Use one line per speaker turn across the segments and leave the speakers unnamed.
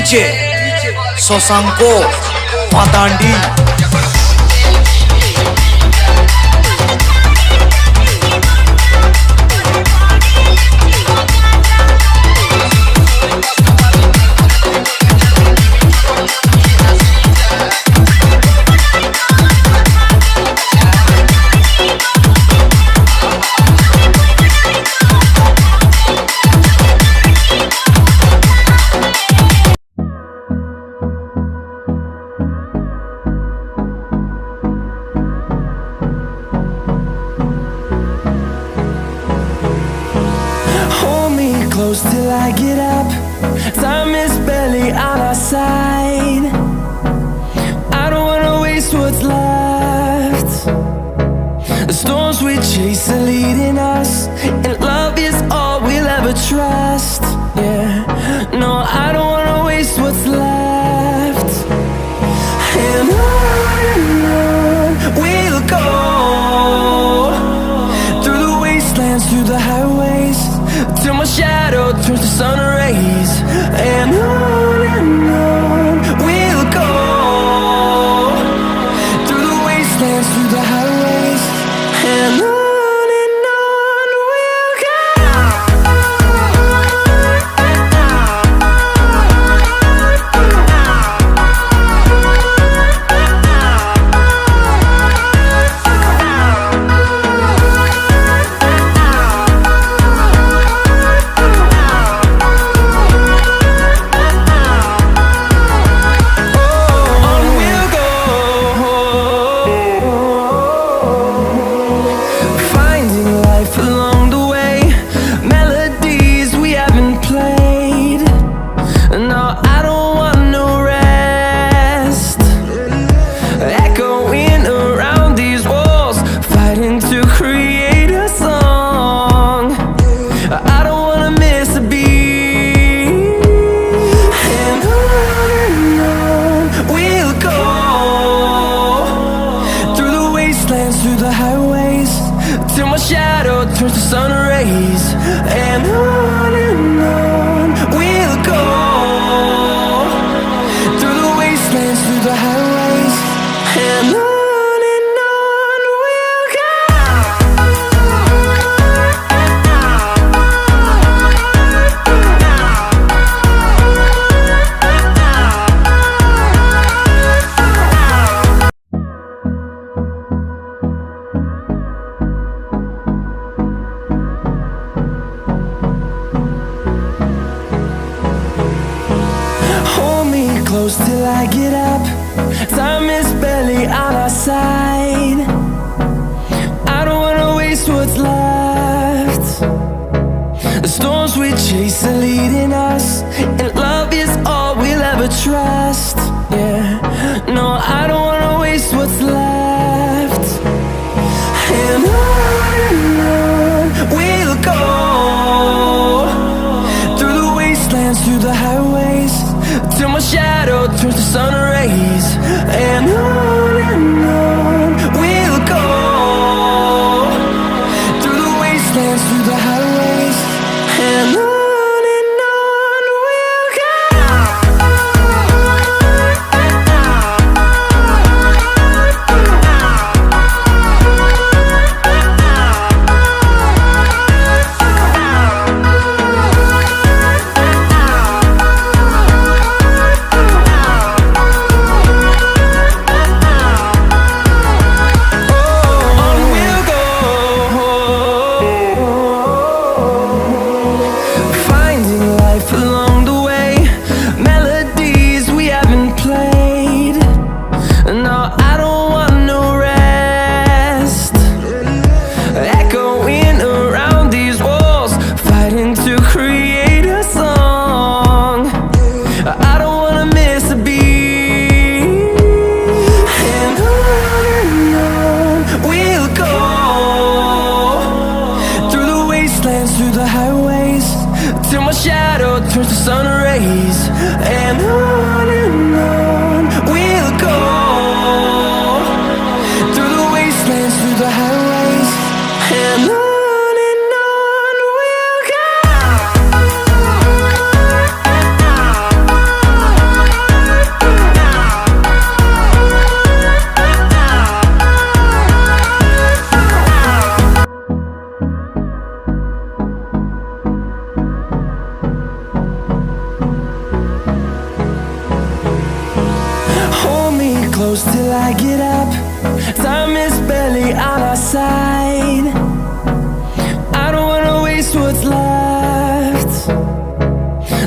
DJ Sosangko Patandi.
Close till I get up. Time is barely on our side. I don't wanna waste what's left. The storms we chase are leading us, and love is all we'll ever trust. Yeah, no, I don't wanna waste what's left. And on we'll go, through the wastelands, through the highways, till my shadow turns to sun rays. And on we'll go, through the wastelands, through the highways, and on we'll go. Close till I get up. Time is barely on our side. I don't wanna waste what's left. The storms we chase are leading us, and love is all we'll ever trust. Yeah, no, I don't wanna waste what's left. And on we'll go, through the wastelands, through the highways, till my shadow turns to sun rays. And on we'll go, through the wastelands, through the highways, and on we'll go. Turns to sun rays. And on we'll go, through the wastelands, through the highways, and on. We'll go. close till I get up. Time is barely on our side. I don't wanna waste what's left.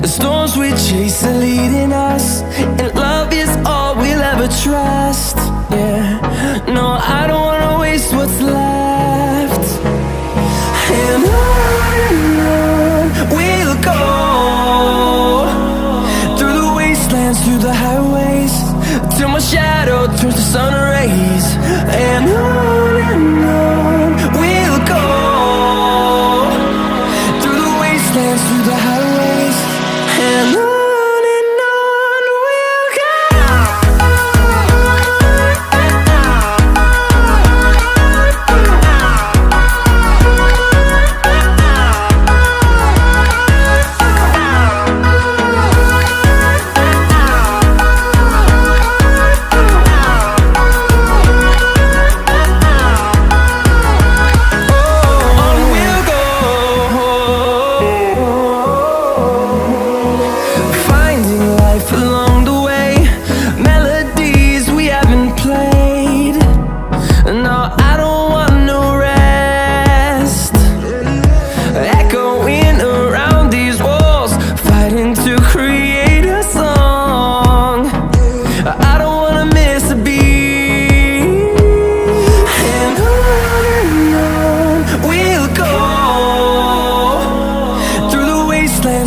The storms we chase are leading us, and love is all we'll ever trust. Yeah, no, I don't wanna waste what's left. And on we'll go, through the wastelands, through the highways, till my shadow turns to sun rays. And on we'll go, through the wastelands, through the highways, and on we'll go.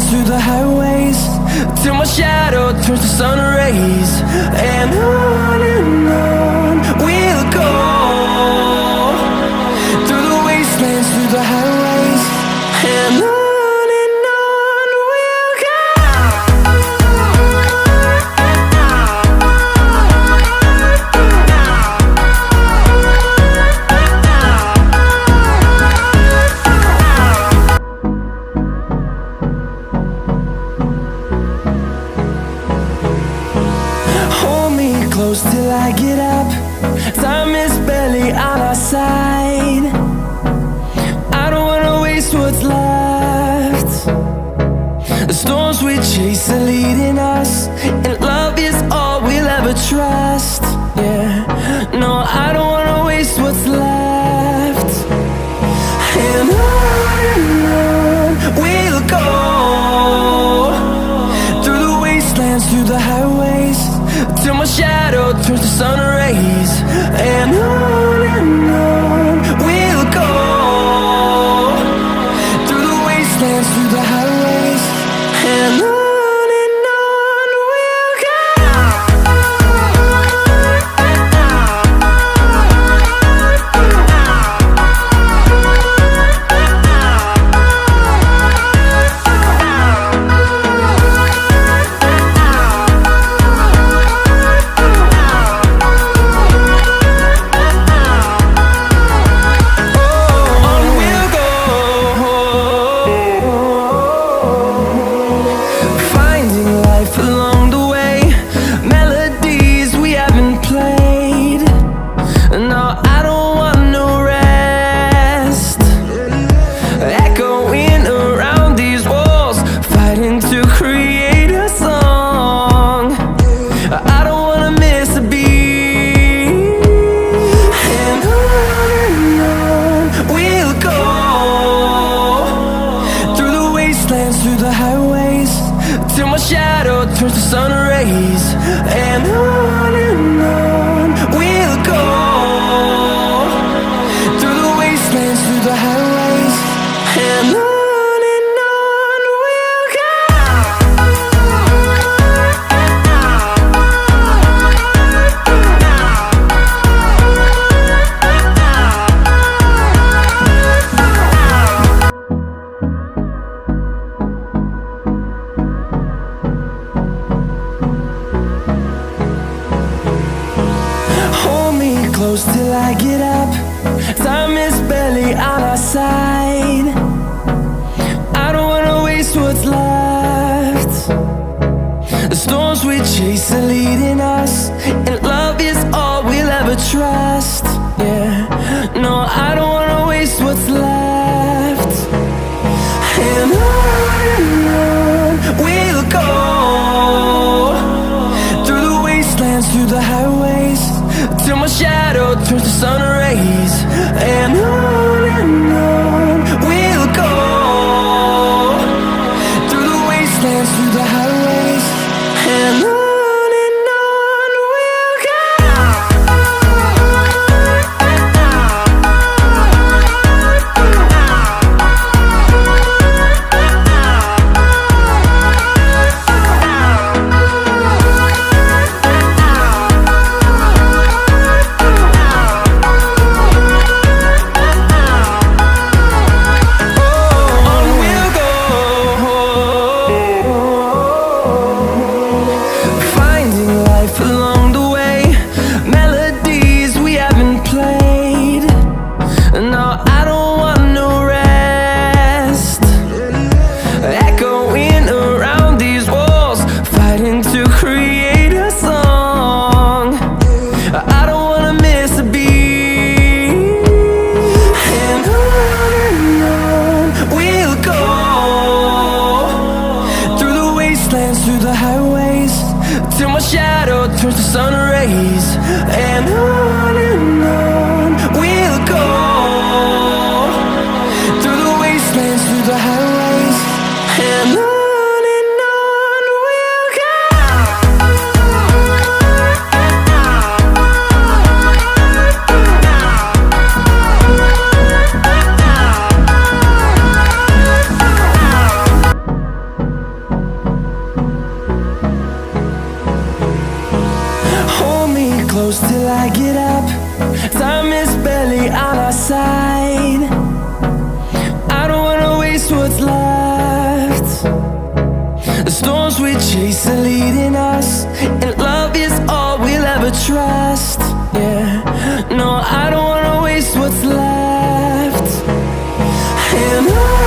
Through the highways, till my shadow turns to sun rays. And on we'll go, through the wastelands, through the highways, and on we'll go. Close till I get up. Time is barely on our side. I don't wanna waste what's left. The storms we chase are leading us, and love is all we'll ever trust. Yeah, no, I don't wanna waste what's left. And on we'll go, through the wastelands, through the highways, till my shadow turns to sun rays. And on we'll go, through the wastelands, through the highways, and on we'll go. Through the highways, till my shadow turns to sun rays. And on we'll go, through the wastelands, through the highways, and on we'll go. Close till I get up. Time is barely on our side. I don't wanna waste what's left. The storms we chase are leading us, and love is all we'll ever trust. Yeah, no, I don't wanna waste what's left. And on we'll go, through the wastelands, through the highways, wastelands, through the highways, till my shadow turns to sun rays. And on we'll go, through the wastelands, through the highways, and on we'll go. Hold me close till I get up. Time is barely on our side. I don't wanna waste what's left. The storms we chase are leading us, and love is all we'll ever trust. Yeah, no, I don't wanna waste what's left. And on